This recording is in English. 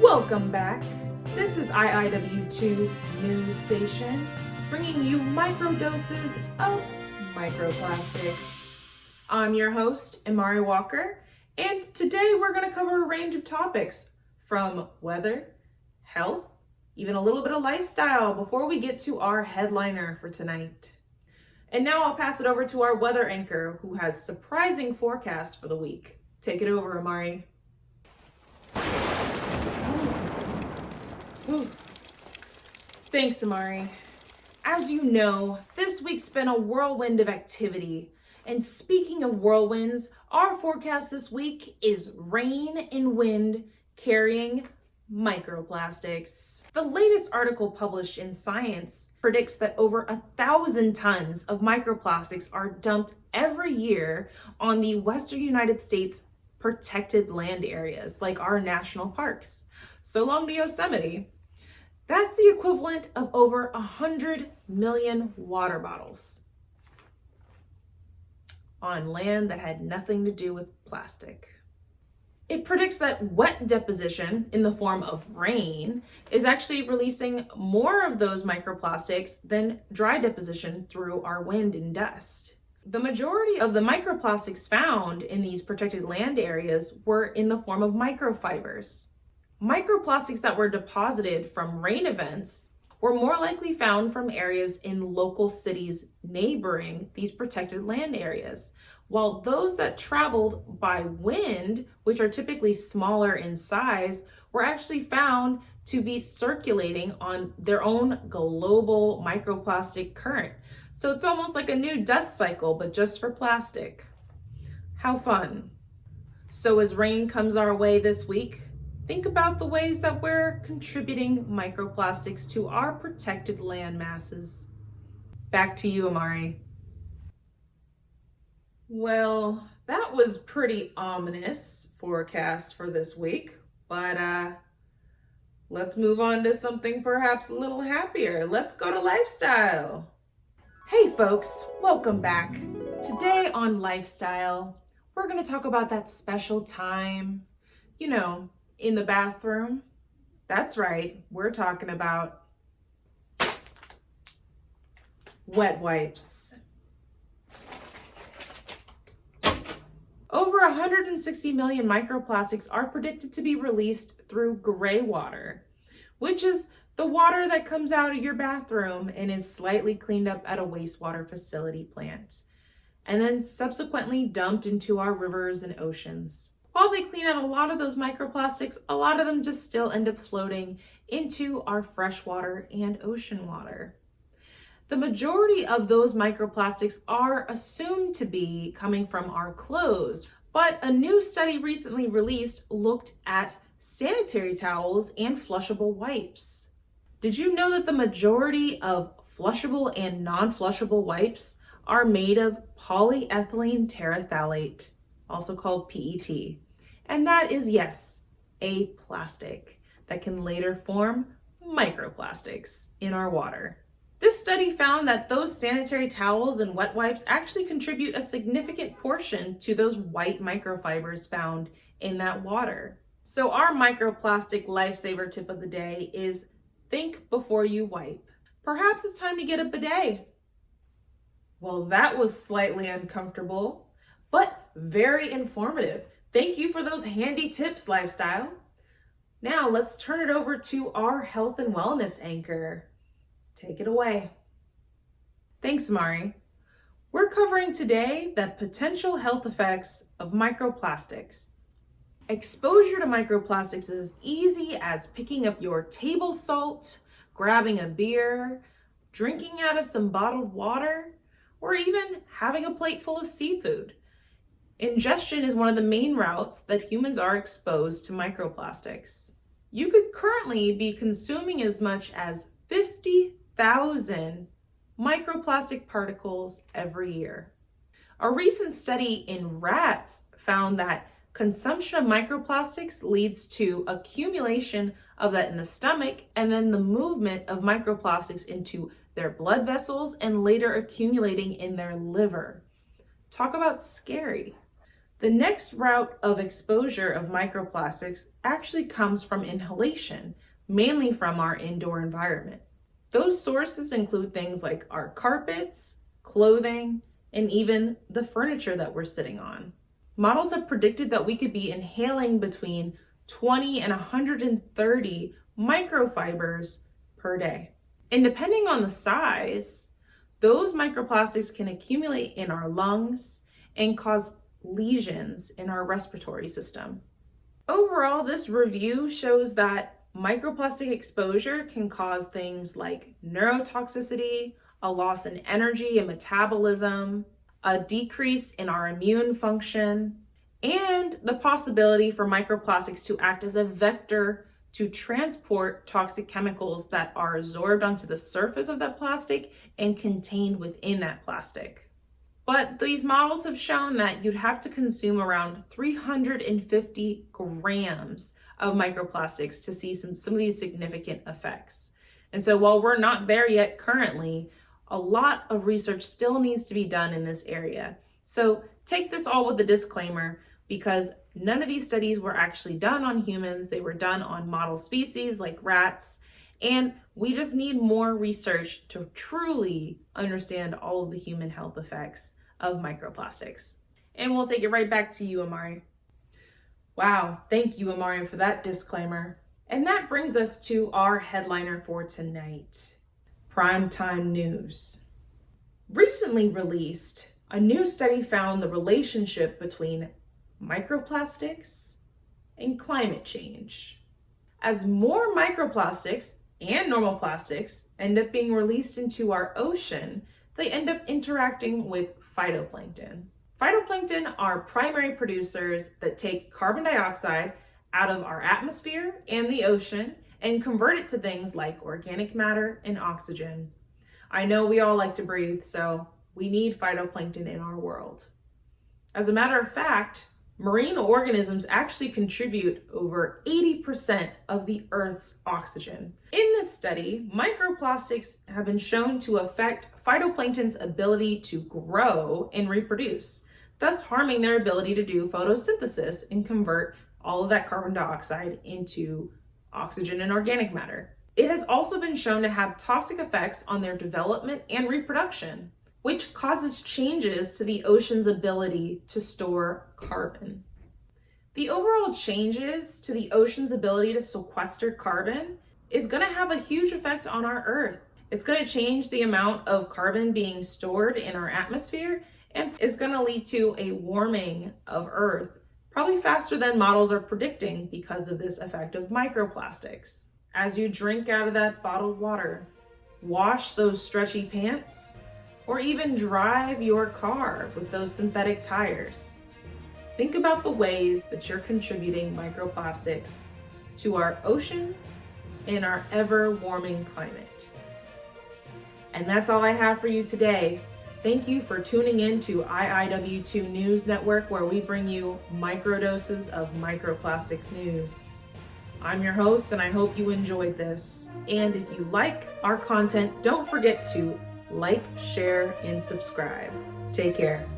Welcome back. This is IIW2 News Station, bringing you microdoses of microplastics. I'm your host, Amari Walker, and today we're going to cover a range of topics from weather, health, even a little bit of lifestyle before we get to our headliner for tonight. And now I'll pass it over to our weather anchor who has surprising forecasts for the week. Take it over, Amari. Ooh. Thanks, Amari. As you know, this week's been a whirlwind of activity. And speaking of whirlwinds, our forecast this week is rain and wind carrying microplastics. The latest article published in Science predicts that over 1,000 tons of microplastics are dumped every year on the Western United States protected land areas like our national parks. So long to Yosemite. That's the equivalent of over 100 million water bottles on land that had nothing to do with plastic. It predicts that wet deposition in the form of rain is actually releasing more of those microplastics than dry deposition through our wind and dust. The majority of the microplastics found in these protected land areas were in the form of microfibers. Microplastics that were deposited from rain events were more likely found from areas in local cities neighboring these protected land areas, while those that traveled by wind, which are typically smaller in size, were actually found to be circulating on their own global microplastic current. So it's almost like a new dust cycle, but just for plastic. How fun. So as rain comes our way this week, think about the ways that we're contributing microplastics to our protected land masses. Back to you, Amari. Well, that was pretty ominous forecast for this week, but let's move on to something perhaps a little happier. Let's go to lifestyle. Hey folks, welcome back. Today on Lifestyle, we're going to talk about that special time, in the bathroom. That's right, we're talking about wet wipes. Over 160 million microplastics are predicted to be released through gray water, which is the water that comes out of your bathroom and is slightly cleaned up at a wastewater facility plant, and then subsequently dumped into our rivers and oceans. While they clean out a lot of those microplastics, a lot of them just still end up floating into our freshwater and ocean water. The majority of those microplastics are assumed to be coming from our clothes, but a new study recently released looked at sanitary towels and flushable wipes. Did you know that the majority of flushable and non-flushable wipes are made of polyethylene terephthalate, also called PET? And that is, yes, a plastic that can later form microplastics in our water. This study found that those sanitary towels and wet wipes actually contribute a significant portion to those white microfibers found in that water. So our microplastic lifesaver tip of the day is think before you wipe. Perhaps it's time to get a bidet. Well, that was slightly uncomfortable, but very informative. Thank you for those handy tips, Lifestyle. Now let's turn it over to our health and wellness anchor. Take it away. Thanks, Mari. We're covering today the potential health effects of microplastics. Exposure to microplastics is as easy as picking up your table salt, grabbing a beer, drinking out of some bottled water, or even having a plate full of seafood. Ingestion is one of the main routes that humans are exposed to microplastics. You could currently be consuming as much as 50,000 microplastic particles every year. A recent study in rats found that consumption of microplastics leads to accumulation of that in the stomach and then the movement of microplastics into their blood vessels and later accumulating in their liver. Talk about scary. The next route of exposure of microplastics actually comes from inhalation, mainly from our indoor environment. Those sources include things like our carpets, clothing, and even the furniture that we're sitting on. Models have predicted that we could be inhaling between 20 and 130 microfibers per day. And depending on the size, those microplastics can accumulate in our lungs and cause lesions in our respiratory system. Overall, this review shows that microplastic exposure can cause things like neurotoxicity, a loss in energy and metabolism, a decrease in our immune function, and the possibility for microplastics to act as a vector to transport toxic chemicals that are absorbed onto the surface of that plastic and contained within that plastic. But these models have shown that you'd have to consume around 350 grams of microplastics to see some of these significant effects. And so while we're not there yet currently, a lot of research still needs to be done in this area. So take this all with a disclaimer, because none of these studies were actually done on humans. They were done on model species like rats. And we just need more research to truly understand all of the human health effects of microplastics. And we'll take it right back to you, Amari. Wow, thank you, Amari, for that disclaimer. And that brings us to our headliner for tonight, primetime news. Recently released, a new study found the relationship between microplastics and climate change. As more microplastics and normal plastics end up being released into our ocean, they end up interacting with phytoplankton. Phytoplankton are primary producers that take carbon dioxide out of our atmosphere and the ocean and convert it to things like organic matter and oxygen. I know we all like to breathe, so we need phytoplankton in our world. As a matter of fact, marine organisms actually contribute over 80% of the Earth's oxygen. In this study, microplastics have been shown to affect phytoplankton's ability to grow and reproduce, thus harming their ability to do photosynthesis and convert all of that carbon dioxide into oxygen and organic matter. It has also been shown to have toxic effects on their development and reproduction, which causes changes to the ocean's ability to store carbon. The overall changes to the ocean's ability to sequester carbon is going to have a huge effect on our Earth. It's going to change the amount of carbon being stored in our atmosphere and is going to lead to a warming of Earth, probably faster than models are predicting because of this effect of microplastics. As you drink out of that bottled water, wash those stretchy pants, or even drive your car with those synthetic tires, think about the ways that you're contributing microplastics to our oceans and our ever-warming climate. And that's all I have for you today. Thank you for tuning in to IIW2 News Network, where we bring you microdoses of microplastics news. I'm your host, and I hope you enjoyed this. And if you like our content, don't forget to like, share, and subscribe. Take care.